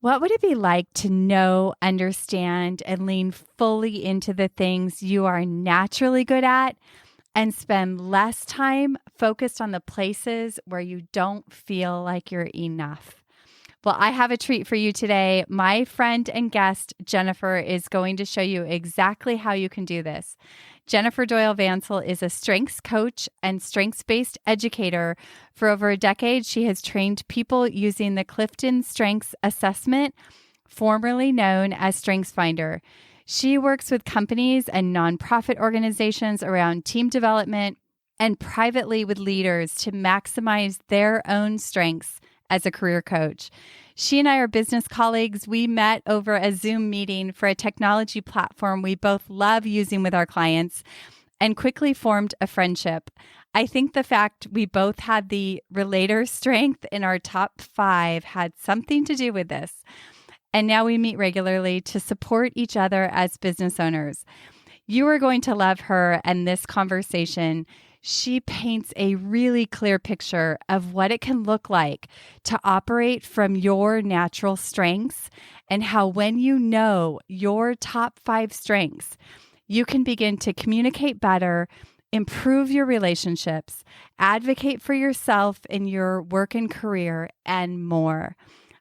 What would it be like to know, understand, and lean fully into the things you are naturally good at and spend less time focused on the places where you don't feel like you're enough? Well, I have a treat for you today. My friend and guest, Jennifer, is going to show you exactly how you can do this. Jennifer Doyle Vancil is a strengths coach and strengths-based educator. For over a decade, she has trained people using the Clifton Strengths Assessment, formerly known as StrengthsFinder. She works with companies and nonprofit organizations around team development and privately with leaders to maximize their own strengths as a career coach. She and I are business colleagues. We met over a Zoom meeting for a technology platform we both love using with our clients and quickly formed a friendship. I think the fact we both had the relator strength in our top 5 had something to do with this. And now we meet regularly to support each other as business owners. You are going to love her and this conversation. She paints a really clear picture of what it can look like to operate from your natural strengths and how when you know your top 5 strengths, you can begin to communicate better, improve your relationships, advocate for yourself in your work and career, and more.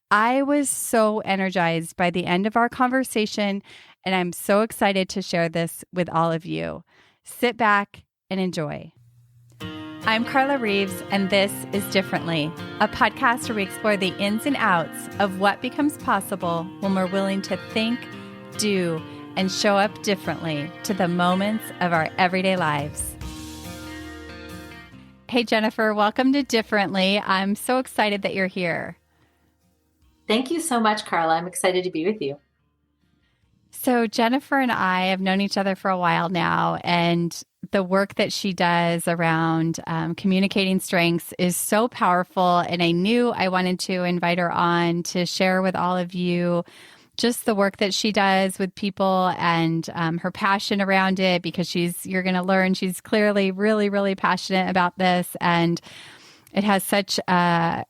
I was so energized by the end of our conversation, and I'm so excited to share this with all of you. Sit back and enjoy. I'm Carla Reeves, and this is Differently, a podcast where we explore the ins and outs of what becomes possible when we're willing to think, do, and show up differently to the moments of our everyday lives. Hey, Jennifer, welcome to Differently. I'm so excited that you're here. Thank you so much, Carla. I'm excited to be with you. So Jennifer and I have known each other for a while now, and the work that she does around communicating strengths is so powerful. And I knew I wanted to invite her on to share with all of you just the work that she does with people and her passion around it, because you're going to learn she's clearly really, really passionate about this. And it has such a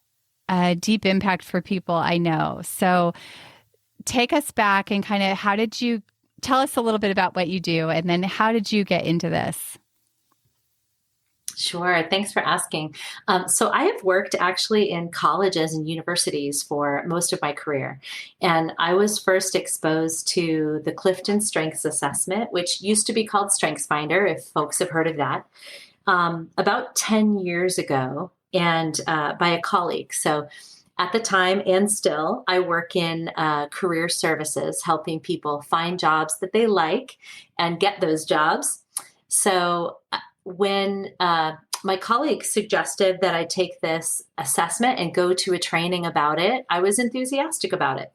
deep impact for people, I know. So take us back and kind of how did you tell us a little bit about what you do, and then how did you get into this? Sure. Thanks for asking. So I have worked actually in colleges and universities for most of my career. And I was first exposed to the Clifton Strengths Assessment, which used to be called StrengthsFinder, if folks have heard of that, about 10 years ago, and by a colleague. So at the time and still, I work in career services, helping people find jobs that they like and get those jobs. So when my colleague suggested that I take this assessment and go to a training about it, I was enthusiastic about it.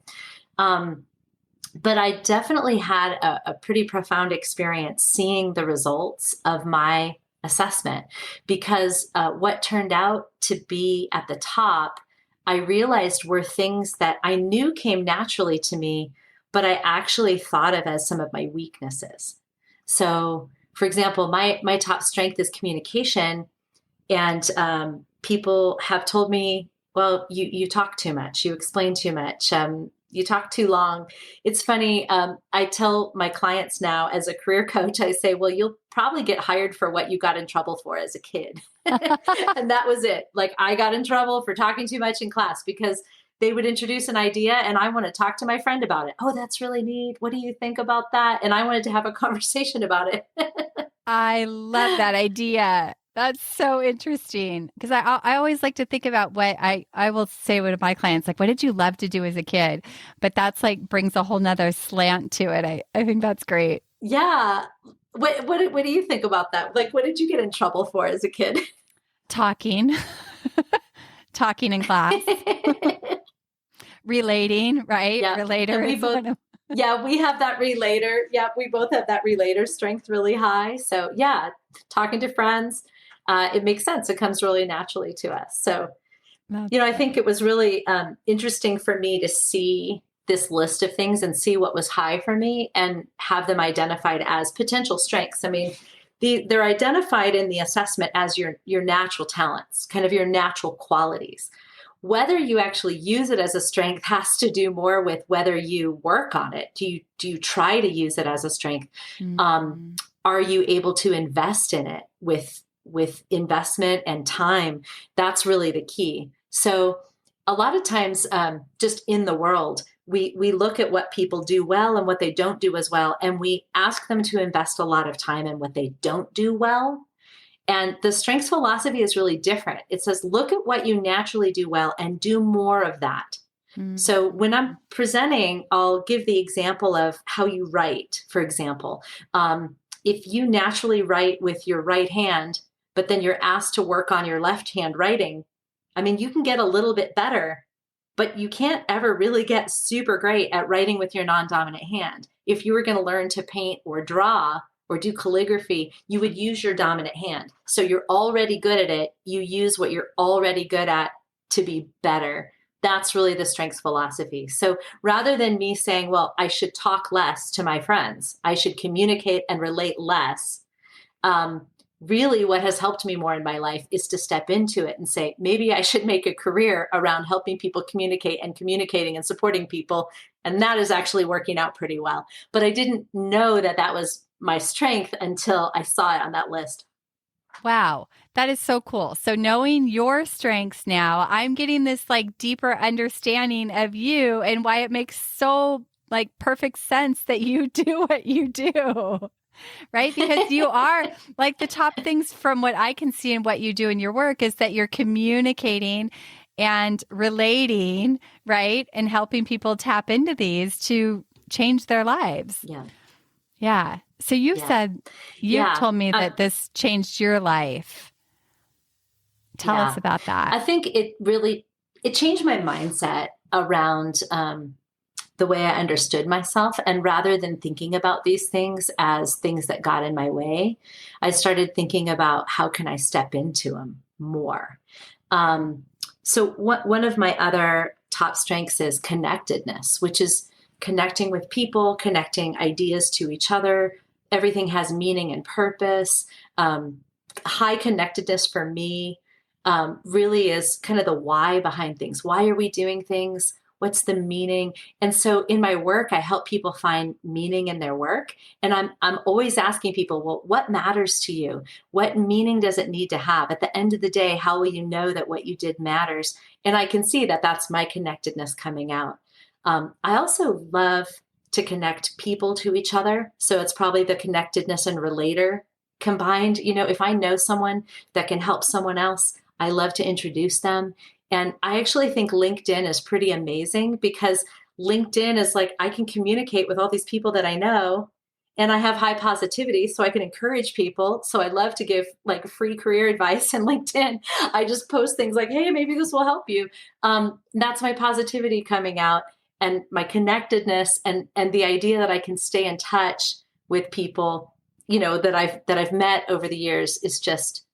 But I definitely had a pretty profound experience seeing the results of my assessment, because what turned out to be at the top, I realized were things that I knew came naturally to me, but I actually thought of as some of my weaknesses. So, for example, my top strength is communication, and people have told me, well, you talk too much, you explain too much, you talk too long. It's funny, I tell my clients now as a career coach, I say, well, you'll probably get hired for what you got in trouble for as a kid. And that was it. Like, I got in trouble for talking too much in class because they would introduce an idea and I want to talk to my friend about it. Oh, that's really neat. What do you think about that? And I wanted to have a conversation about it. I love that idea. That's so interesting, because I always like to think about what I will say to my clients, like, what did you love to do as a kid? But that's like brings a whole nother slant to it. I think that's great. Yeah. What do you think about that? Like, what did you get in trouble for as a kid? Talking in class, relating, right? Yeah. Relator. Yeah, we have that relator. Yeah, we both have that relator strength really high. So yeah, talking to friends, it makes sense. It comes really naturally to us. So, I think it was really interesting for me to see this list of things and see what was high for me and have them identified as potential strengths. I mean, they're identified in the assessment as your natural talents, kind of your natural qualities. Whether you actually use it as a strength has to do more with whether you work on it. Do you try to use it as a strength? Mm-hmm. Are you able to invest in it with investment and time? That's really the key. So a lot of times, just in the world, we look at what people do well and what they don't do as well, and we ask them to invest a lot of time in what they don't do well. And the strengths philosophy is really different. It says, look at what you naturally do well and do more of that. So when Mm-hmm. I'm presenting, I'll give the example of how you write, for example. If you naturally write with your right hand, but then you're asked to work on your left hand writing, I mean, you can get a little bit better, but you can't ever really get super great at writing with your non-dominant hand. If you were going to learn to paint or draw or do calligraphy, you would use your dominant hand. So you're already good at it. You use what you're already good at to be better. That's really the strengths philosophy. So rather than me saying, well, I should talk less to my friends, I should communicate and relate less, really what has helped me more in my life is to step into it and say, maybe I should make a career around helping people communicate and communicating and supporting people. And that is actually working out pretty well. But I didn't know that that was my strength until I saw it on that list. Wow, that is so cool. So knowing your strengths now, I'm getting this like deeper understanding of you and why it makes so like perfect sense that you do what you do. Right? Because you are like the top things from what I can see in what you do in your work is that you're communicating and relating, right? And helping people tap into these to change their lives. Yeah. Yeah. So you said, you told me that this changed your life. Tell us about that. I think it changed my mindset around the way I understood myself. And rather than thinking about these things as things that got in my way, I started thinking about how can I step into them more. So one of my other top strengths is connectedness, which is connecting with people, connecting ideas to each other. Everything has meaning and purpose. High connectedness for me really is kind of the why behind things. Why are we doing things? What's the meaning? And so in my work, I help people find meaning in their work. And I'm always asking people, well, what matters to you? What meaning does it need to have? At the end of the day, how will you know that what you did matters? And I can see that that's my connectedness coming out. I also love to connect people to each other. So it's probably the connectedness and relator combined. You know, if I know someone that can help someone else, I love to introduce them. And I actually think LinkedIn is pretty amazing because LinkedIn is like, I can communicate with all these people that I know and I have high positivity, so I can encourage people. So I love to give like free career advice in LinkedIn. I just post things like, hey, maybe this will help you. That's my positivity coming out and my connectedness and the idea that I can stay in touch with people, you know, that I've met over the years is just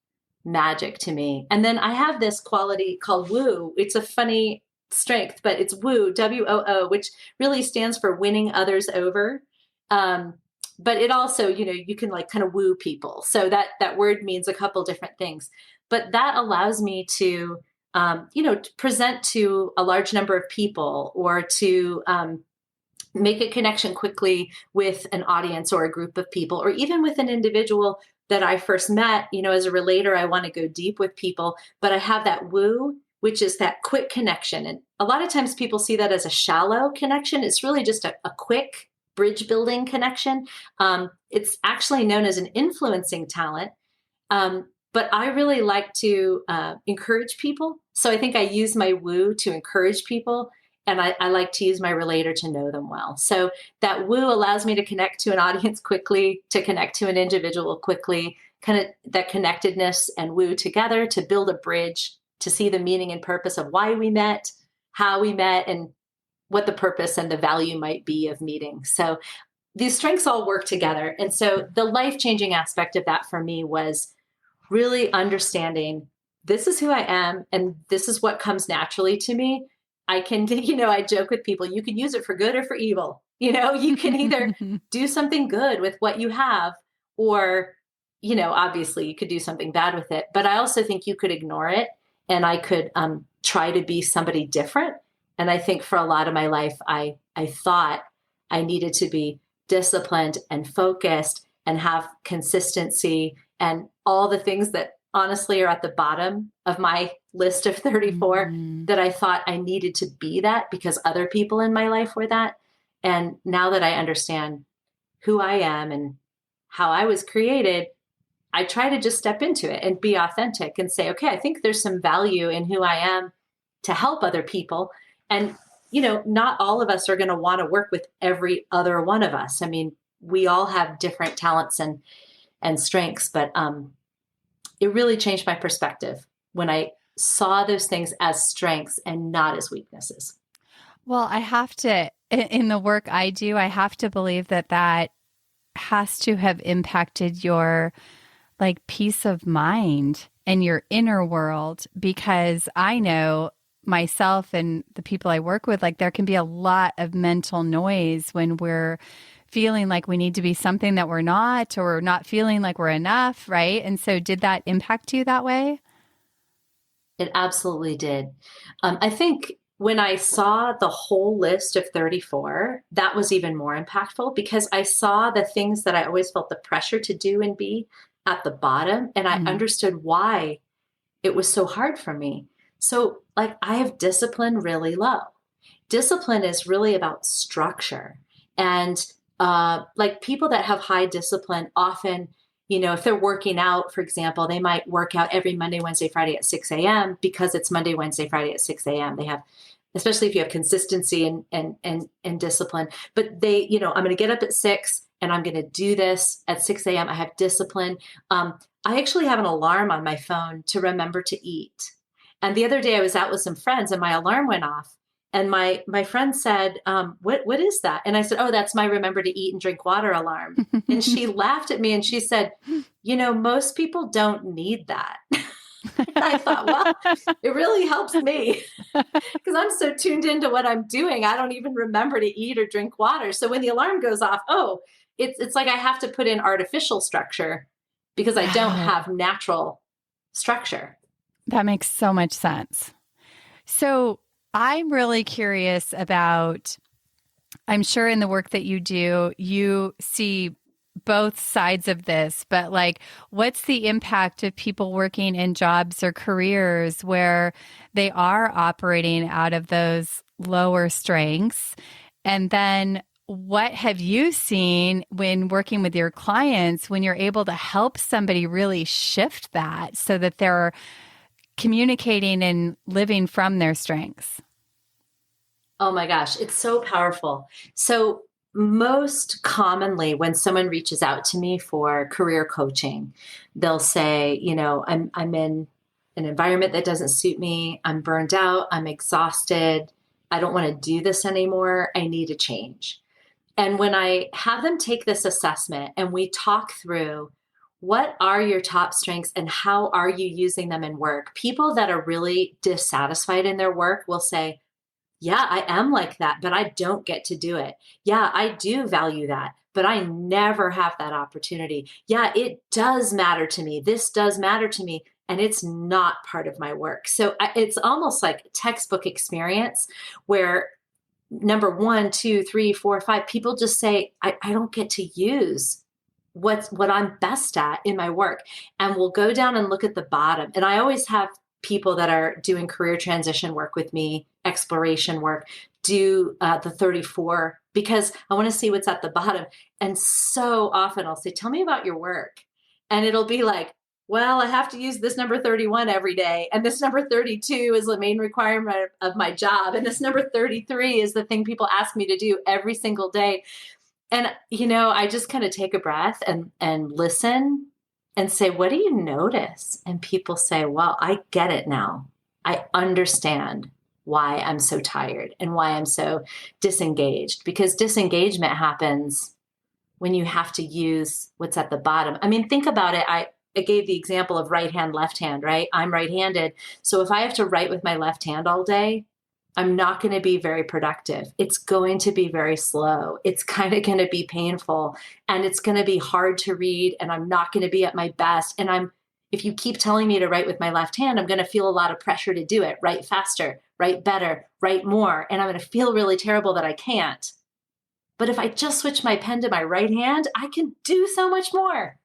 magic to me. And then I have this quality called woo. It's a funny strength, but it's woo, WOO, which really stands for winning others over. But it also, you know, you can like kind of woo people. So that word means a couple different things. But that allows me to, to present to a large number of people or to make a connection quickly with an audience or a group of people, or even with an individual that I first met. You know, as a relator, I want to go deep with people, but I have that woo, which is that quick connection. And a lot of times people see that as a shallow connection. It's really just a quick bridge building connection. It's actually known as an influencing talent. But I really like to encourage people. So I think I use my woo to encourage people. And I like to use my relator to know them well. So that woo allows me to connect to an audience quickly, to connect to an individual quickly, kind of that connectedness and woo together to build a bridge, to see the meaning and purpose of why we met, how we met, and what the purpose and the value might be of meeting. So these strengths all work together. And so the life-changing aspect of that for me was really understanding this is who I am and this is what comes naturally to me. I can, I joke with people, you can use it for good or for evil. You can either do something good with what you have, or, obviously you could do something bad with it. But I also think you could ignore it and I could try to be somebody different. And I think for a lot of my life, I thought I needed to be disciplined and focused and have consistency and all the things that honestly are at the bottom of my list of 34, Mm-hmm. that I thought I needed to be that because other people in my life were that. And now that I understand who I am and how I was created, I try to just step into it and be authentic and say, okay, I think there's some value in who I am to help other people. And, not all of us are going to want to work with every other one of us. I mean, we all have different talents and strengths, but it really changed my perspective when I saw those things as strengths and not as weaknesses. Well, I have to, in the work I do, I have to believe that that has to have impacted your like peace of mind and your inner world, because I know myself and the people I work with, like there can be a lot of mental noise when we're feeling like we need to be something that we're not, or not feeling like we're enough, right? And so did that impact you that way? It absolutely did. I think when I saw the whole list of 34, that was even more impactful because I saw the things that I always felt the pressure to do and be at the bottom. And I Mm. understood why it was so hard for me. So, like, I have discipline really low. Discipline is really about structure. And like people that have high discipline often, if they're working out, for example, they might work out every Monday, Wednesday, Friday at 6 a.m. because it's Monday, Wednesday, Friday at 6 a.m. They have, especially if you have consistency and discipline. But they, I'm going to get up at 6 and I'm going to do this at 6 a.m. I have discipline. I actually have an alarm on my phone to remember to eat. And the other day I was out with some friends and my alarm went off. And my friend said, what is that? And I said, oh, that's my remember to eat and drink water alarm. And she laughed at me and she said, most people don't need that. And I thought, well, it really helps me because I'm so tuned into what I'm doing. I don't even remember to eat or drink water. So when the alarm goes off, it's like I have to put in artificial structure because I don't Wow. have natural structure. That makes so much sense. So I'm really curious about, I'm sure in the work that you do, you see both sides of this, but like, what's the impact of people working in jobs or careers where they are operating out of those lower strengths? And then what have you seen when working with your clients when you're able to help somebody really shift that so that they're communicating and living from their strengths? Oh my gosh, it's so powerful. So, most commonly, when someone reaches out to me for career coaching, they'll say, I'm in an environment that doesn't suit me. I'm burned out. I'm exhausted. I don't want to do this anymore. I need a change. And when I have them take this assessment and we talk through what are your top strengths and how are you using them in work, people that are really dissatisfied in their work will say, yeah, I am like that, but I don't get to do it. Yeah, I do value that, but I never have that opportunity. Yeah, it does matter to me. This does matter to me, and it's not part of my work. So it's almost like textbook experience where number one, two, three, four, five, people just say, I don't get to use what I'm best at in my work. And we'll go down and look at the bottom. And I always have people that are doing career transition work with me, exploration work, do the 34 because I want to see what's at the bottom. And so often I'll say, tell me about your work. And it'll be like, well, I have to use this number 31 every day. And this number 32 is the main requirement of my job. And this number 33 is the thing people ask me to do every single day. And, I just kind of take a breath and listen and say, what do you notice? And people say, well, I get it now. I understand why I'm so tired and why I'm so disengaged, because disengagement happens when you have to use what's at the bottom. I mean, think about it. I gave the example of right hand, left hand, right? I'm right-handed. So if I have to write with my left hand all day, I'm not going to be very productive. It's going to be very slow. It's kind of going to be painful and it's going to be hard to read and I'm not going to be at my best. And if you keep telling me to write with my left hand, I'm going to feel a lot of pressure to do it, write faster, write better, write more. And I'm going to feel really terrible that I can't. But if I just switch my pen to my right hand, I can do so much more.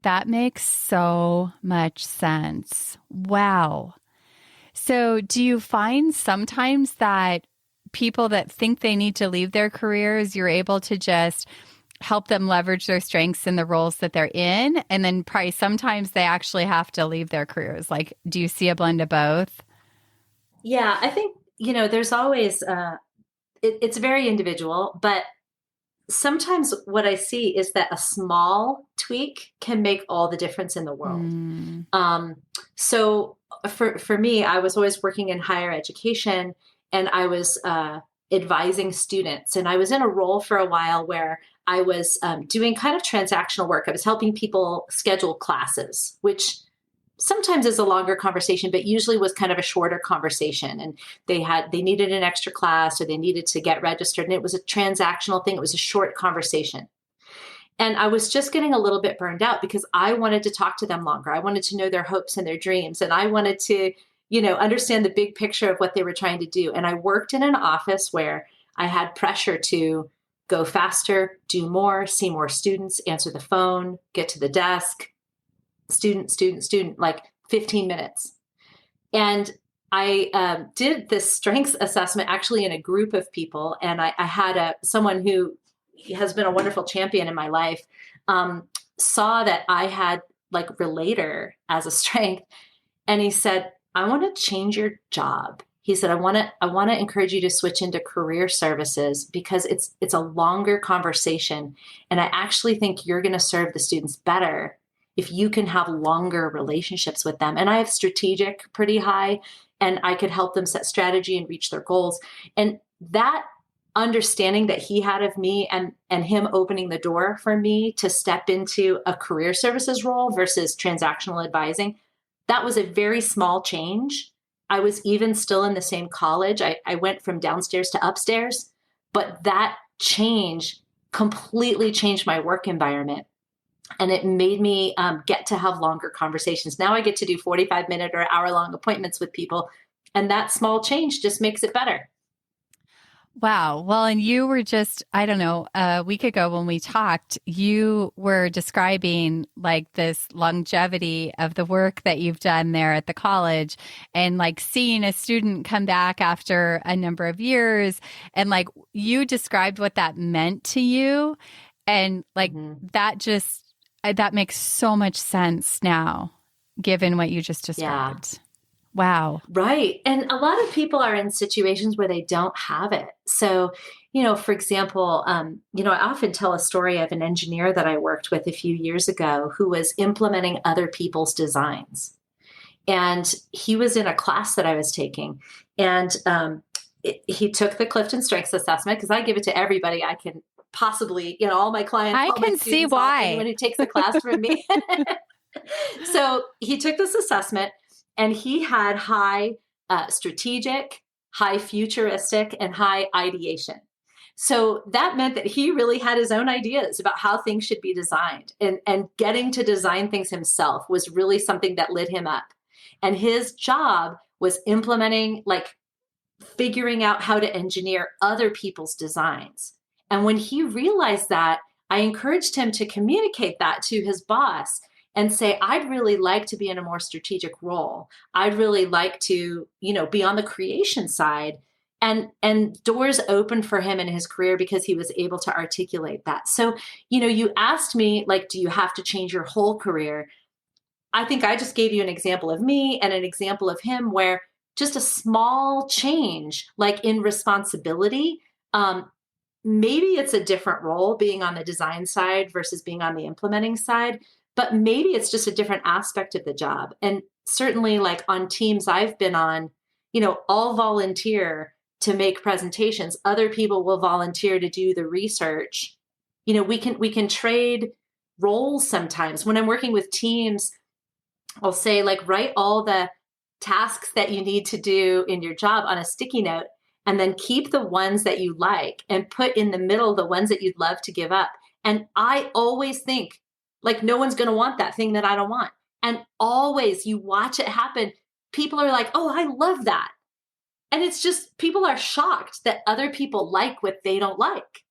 That makes so much sense. Wow. So, do you find sometimes that people that think they need to leave their careers, you're able to just help them leverage their strengths in the roles that they're in? And then probably sometimes they actually have to leave their careers. Like, do you see a blend of both? Yeah, I think, there's always, it's very individual, but sometimes what I see is that a small tweak can make all the difference in the world. Mm. So for me, I was always working in higher education, and I was advising students. And I was in a role for a while where I was doing kind of transactional work. I was helping people schedule classes, which sometimes is a longer conversation, but usually was kind of a shorter conversation. And they needed an extra class, or they needed to get registered. And it was a transactional thing. It was a short conversation. And I was just getting a little bit burned out because I wanted to talk to them longer. I wanted to know their hopes and their dreams. And I wanted to, understand the big picture of what they were trying to do. And I worked in an office where I had pressure to go faster, do more, see more students, answer the phone, get to the desk, student, like 15 minutes. And I did this strengths assessment actually in a group of people. And I had someone who has been a wonderful champion in my life, saw that I had like relator as a strength. And he said, I want to change your job. He said, I want to encourage you to switch into career services because it's a longer conversation. And I actually think you're going to serve the students better if you can have longer relationships with them. And I have strategic pretty high, and I could help them set strategy and reach their goals. And that understanding that he had of me, and him opening the door for me to step into a career services role versus transactional advising, that was a very small change. I was even still in the same college. I went from downstairs to upstairs, but that change completely changed my work environment. And it made me get to have longer conversations. Now I get to do 45-minute or hour-long appointments with people. And that small change just makes it better. Wow. Well, and you were just, I don't know, a week ago when we talked, you were describing like this longevity of the work that you've done there at the college, and like seeing a student come back after a number of years. And like you described what that meant to you. And like that makes so much sense now, given what you just described. Yeah. Wow. Right. And a lot of people are in situations where they don't have it. So, for example, I often tell a story of an engineer that I worked with a few years ago who was implementing other people's designs. And he was in a class that I was taking. And he took the Clifton Strengths Assessment, because I give it to everybody I can possibly, all my clients. I can see why. Anyone who takes the class from me. So he took this assessment. And he had high strategic, high futuristic, and high ideation. So that meant that he really had his own ideas about how things should be designed. And getting to design things himself was really something that lit him up. And his job was implementing, like figuring out how to engineer other people's designs. And when he realized that, I encouraged him to communicate that to his boss and say, I'd really like to be in a more strategic role. I'd really like to, be on the creation side. And doors opened for him in his career because he was able to articulate that. So, you asked me, like, do you have to change your whole career? I think I just gave you an example of me and an example of him where just a small change, like in responsibility, maybe it's a different role being on the design side versus being on the implementing side. But maybe it's just a different aspect of the job. And certainly like on teams I've been on, all volunteer to make presentations. Other people will volunteer to do the research. We can trade roles sometimes. When I'm working with teams, I'll say, like, write all the tasks that you need to do in your job on a sticky note, and then keep the ones that you like and put in the middle the ones that you'd love to give up. And I always think, like, no one's going to want that thing that I don't want. And always you watch it happen. People are like, oh, I love that. And it's just people are shocked that other people like what they don't like.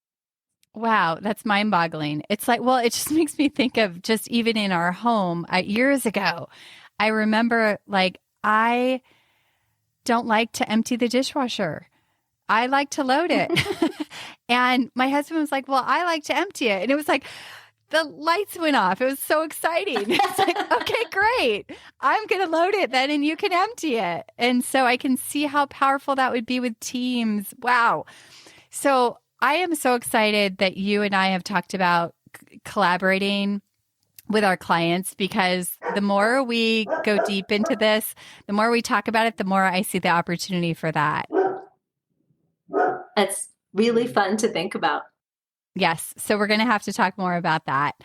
Wow, that's mind boggling. It's like, well, it just makes me think of just even in our home years ago. I remember like, I don't like to empty the dishwasher. I like to load it. And my husband was like, well, I like to empty it. And it was like, the lights went off. It was so exciting. It's like, okay, great. I'm going to load it then and you can empty it. And so I can see how powerful that would be with teams. Wow. So I am so excited that you and I have talked about collaborating with our clients, because the more we go deep into this, the more we talk about it, the more I see the opportunity for that. It's really fun to think about. Yes. So we're going to have to talk more about that.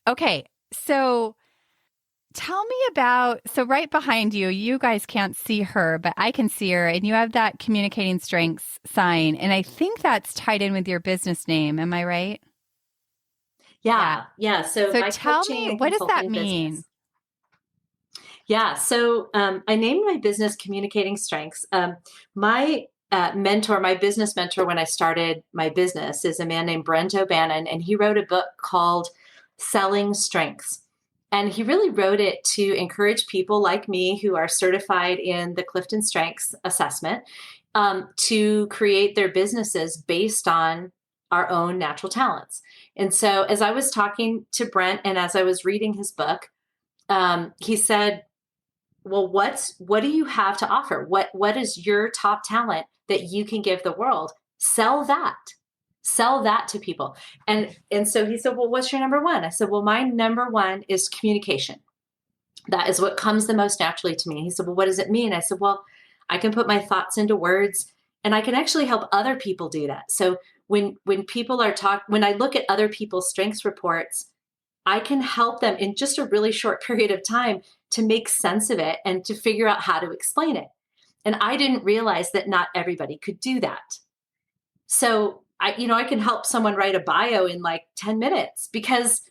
Okay. So tell me about, so right behind you, you guys can't see her, but I can see her, and you have that communicating strengths sign. And I think that's tied in with your business name. Am I right? Yeah. So my tell coaching me, and what does that consulting mean? business. Yeah. So I named my business Communicating Strengths. My mentor, my business mentor when I started my business, is a man named Brent O'Bannon, and he wrote a book called Selling Strengths. And he really wrote it to encourage people like me who are certified in the Clifton Strengths Assessment to create their businesses based on our own natural talents. And so as I was talking to Brent and as I was reading his book, he said, well, what do you have to offer? What is your top talent that you can give the world? Sell that to people. And so he said, well, what's your number one? I said, well, my number one is communication. That is what comes the most naturally to me. And he said, well, what does it mean? I said, well, I can put my thoughts into words, and I can actually help other people do that. So when people are when I look at other people's strengths reports, I can help them in just a really short period of time to make sense of it and to figure out how to explain it. And I didn't realize that not everybody could do that. So I can help someone write a bio in like 10 minutes because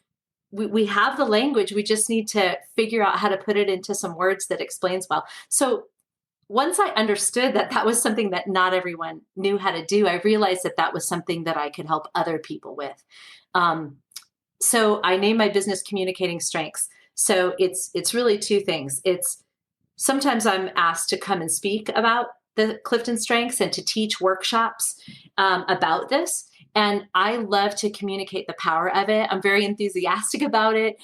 we have the language. We just need to figure out how to put it into some words that explains well. So once I understood that that was something that not everyone knew how to do, I realized that that was something that I could help other people with. So I named my business Communicating Strengths. So it's really two things. It's sometimes I'm asked to come and speak about the Clifton Strengths and to teach workshops about this. And I love to communicate the power of it. I'm very enthusiastic about it.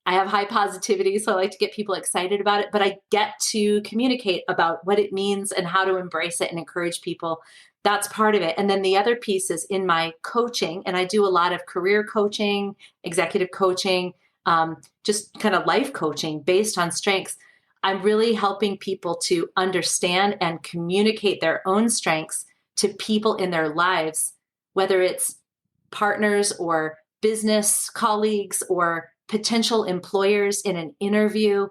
I have high positivity, so I like to get people excited about it, but I get to communicate about what it means and how to embrace it and encourage people. That's part of it. And then the other piece is in my coaching, and I do a lot of career coaching, executive coaching, just kind of life coaching based on strengths. I'm really helping people to understand and communicate their own strengths to people in their lives, whether it's partners or business colleagues or potential employers in an interview.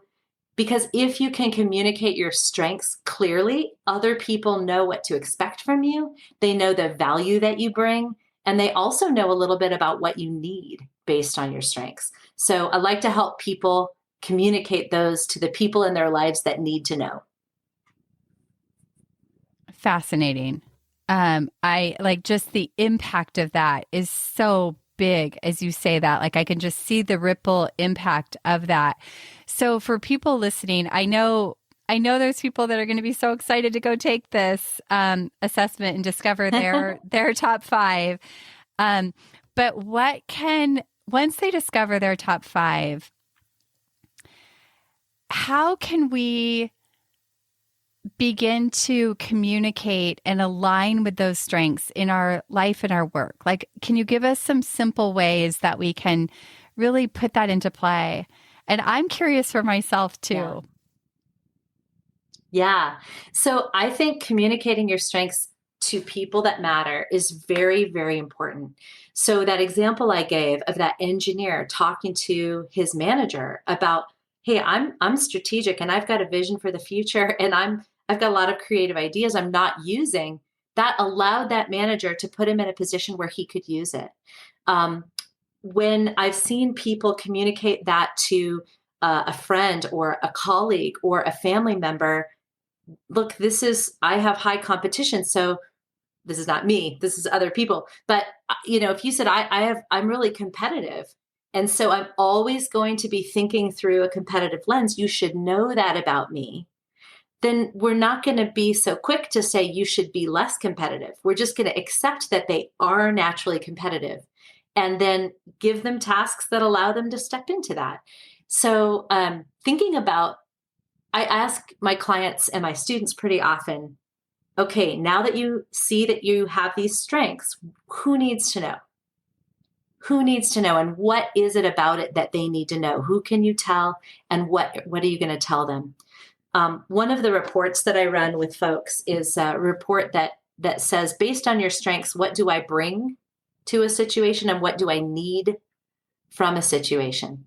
Because if you can communicate your strengths clearly, other people know what to expect from you. They know the value that you bring, and they also know a little bit about what you need based on your strengths. So I like to help people communicate those to the people in their lives that need to know. Fascinating. I like just the impact of that is so big as you say that. Like I can just see the ripple impact of that. So for people listening, I know there's people that are going to be so excited to go take this assessment and discover their top 5. But once they discover their top 5, how can we begin to communicate and align with those strengths in our life and our work? Like, can you give us some simple ways that we can really put that into play? And I'm curious for myself too. Yeah. So I think communicating your strengths to people that matter is very, very important. So that example I gave of that engineer talking to his manager about, hey, I'm strategic and I've got a vision for the future and I've got a lot of creative ideas I'm not using. That allowed that manager to put him in a position where he could use it. When I've seen people communicate that to a friend or a colleague or a family member, look, I have high competition. So this is not me, this is other people. But, if you said, I'm really competitive. And so I'm always going to be thinking through a competitive lens. You should know that about me. Then we're not going to be so quick to say you should be less competitive. We're just going to accept that they are naturally competitive and then give them tasks that allow them to step into that. So thinking about, I ask my clients and my students pretty often, okay, now that you see that you have these strengths, who needs to know? Who needs to know? And what is it about it that they need to know? Who can you tell? And what are you going to tell them? One of the reports that I run with folks is a report that says, based on your strengths, what do I bring to a situation and what do I need from a situation?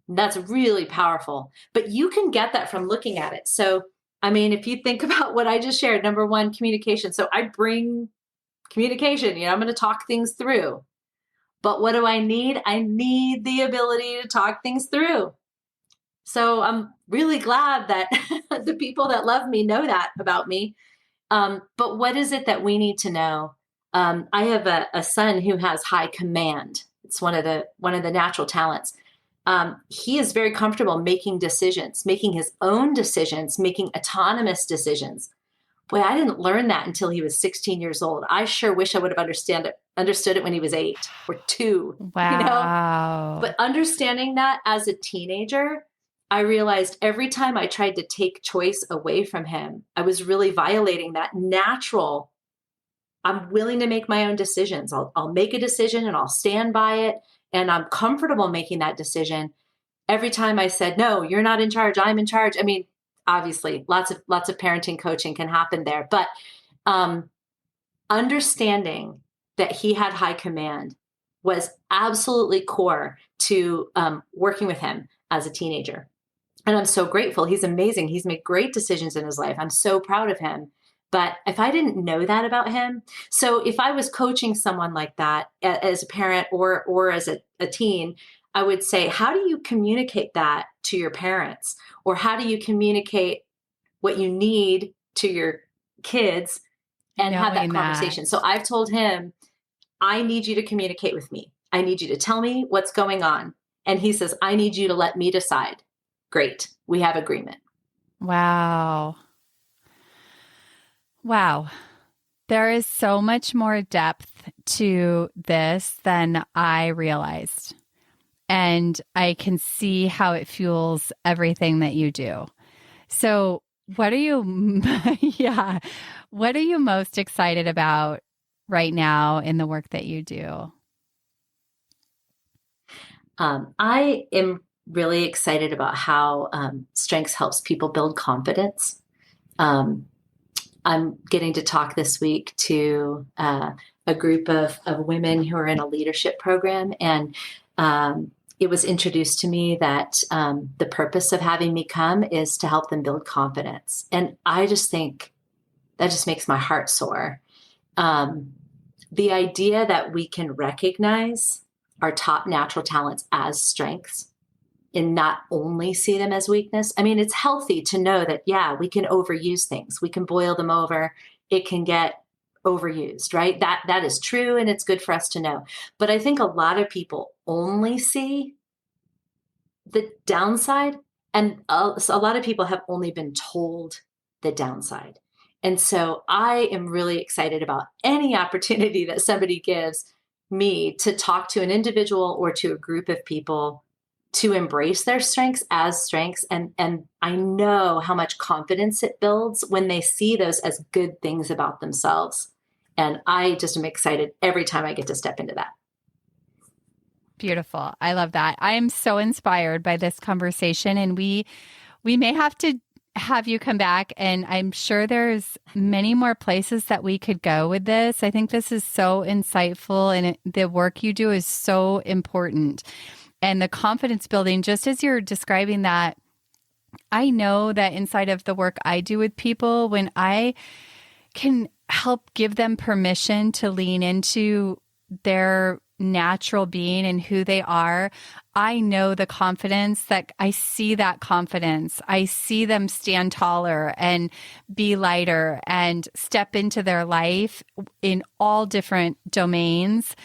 That's really powerful. But you can get that from looking at it. So, if you think about what I just shared, number one, communication. So I bring communication, I'm going to talk things through. But what do I need? I need the ability to talk things through. So I'm really glad that the people that love me know that about me. But what is it that we need to know? I have a son who has high command. It's one of the natural talents. He is very comfortable making decisions, making his own decisions, making autonomous decisions. Boy, I didn't learn that until he was 16 years old. I sure wish I would have understood it when he was 8 or 2. Wow. But understanding that as a teenager, I realized every time I tried to take choice away from him, I was really violating that natural. I'm willing to make my own decisions. I'll make a decision and I'll stand by it. And I'm comfortable making that decision. Every time I said, no, you're not in charge, I'm in charge. Obviously, lots of parenting coaching can happen there. But understanding that he had high command was absolutely core to working with him as a teenager. And I'm so grateful. He's amazing. He's made great decisions in his life. I'm so proud of him. But if I didn't know that about him, so if I was coaching someone like that as a parent or as a teen, I would say, how do you communicate that to your parents? Or how do you communicate what you need to your kids and have that conversation? So I've told him, I need you to communicate with me. I need you to tell me what's going on. And he says, I need you to let me decide. Great. We have agreement. Wow. Wow. There is so much more depth to this than I realized. And I can see how it fuels everything that you do. So what are you, what are you most excited about right now in the work that you do? I am really excited about how strengths helps people build confidence. I'm getting to talk this week to a group of women who are in a leadership program. And it was introduced to me that the purpose of having me come is to help them build confidence. And I just think that just makes my heart soar. The idea that we can recognize our top natural talents as strengths and not only see them as weakness. It's healthy to know that, we can overuse things. We can boil them over. It can get overused, right? That is true. And it's good for us to know. But I think a lot of people only see the downside. And a lot of people have only been told the downside. And so I am really excited about any opportunity that somebody gives me to talk to an individual or to a group of people to embrace their strengths as strengths. And I know how much confidence it builds when they see those as good things about themselves. And I just am excited every time I get to step into that. Beautiful. I love that. I am so inspired by this conversation, and we may have to have you come back, and I'm sure there's many more places that we could go with this. I think this is so insightful, and the work you do is so important. And the confidence building, just as you're describing that, I know that inside of the work I do with people, when I can help give them permission to lean into their natural being and who they are, I know the confidence that I see that confidence. I see them stand taller and be lighter and step into their life in all different domains.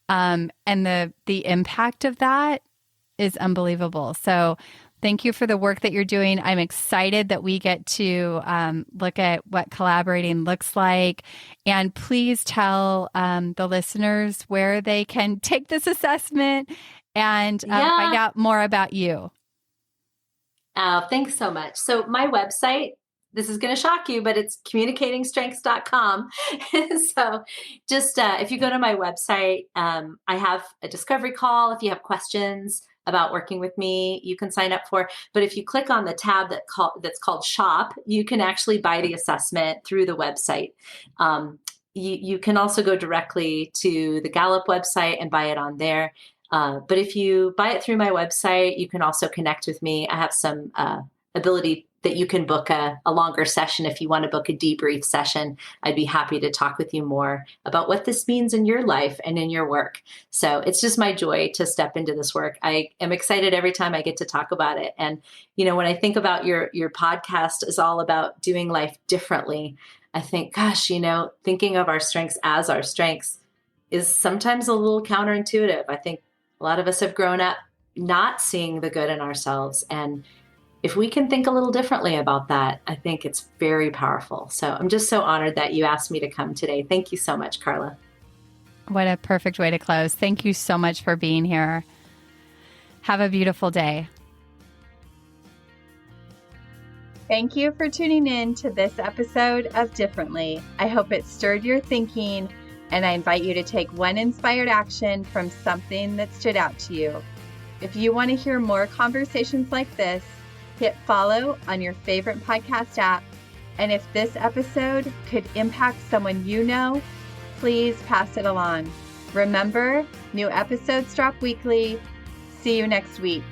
And the impact of that is unbelievable. So thank you for the work that you're doing. I'm excited that we get to look at what collaborating looks like. And please tell the listeners where they can take this assessment and find out more about you. Thanks so much. So my website, this is going to shock you, but it's communicatingstrengths.com. So just if you go to my website, I have a discovery call. If you have questions about working with me, you can sign up for. But if you click on the tab that's called Shop, you can actually buy the assessment through the website. You can also go directly to the Gallup website and buy it on there. But if you buy it through my website, you can also connect with me. I have some ability that you can book a longer session. If you want to book a debrief session, I'd be happy to talk with you more about what this means in your life and in your work. So it's just my joy to step into this work. I am excited every time I get to talk about it. And, when I think about your podcast is all about doing life differently, I think, gosh, thinking of our strengths as our strengths is sometimes a little counterintuitive. I think a lot of us have grown up not seeing the good in ourselves. And if we can think a little differently about that, I think it's very powerful. So I'm just so honored that you asked me to come today. Thank you so much, Carla. What a perfect way to close. Thank you so much for being here. Have a beautiful day. Thank you for tuning in to this episode of Differently. I hope it stirred your thinking, and I invite you to take one inspired action from something that stood out to you. If you want to hear more conversations like this, hit follow on your favorite podcast app. And if this episode could impact someone you know, please pass it along. Remember, new episodes drop weekly. See you next week.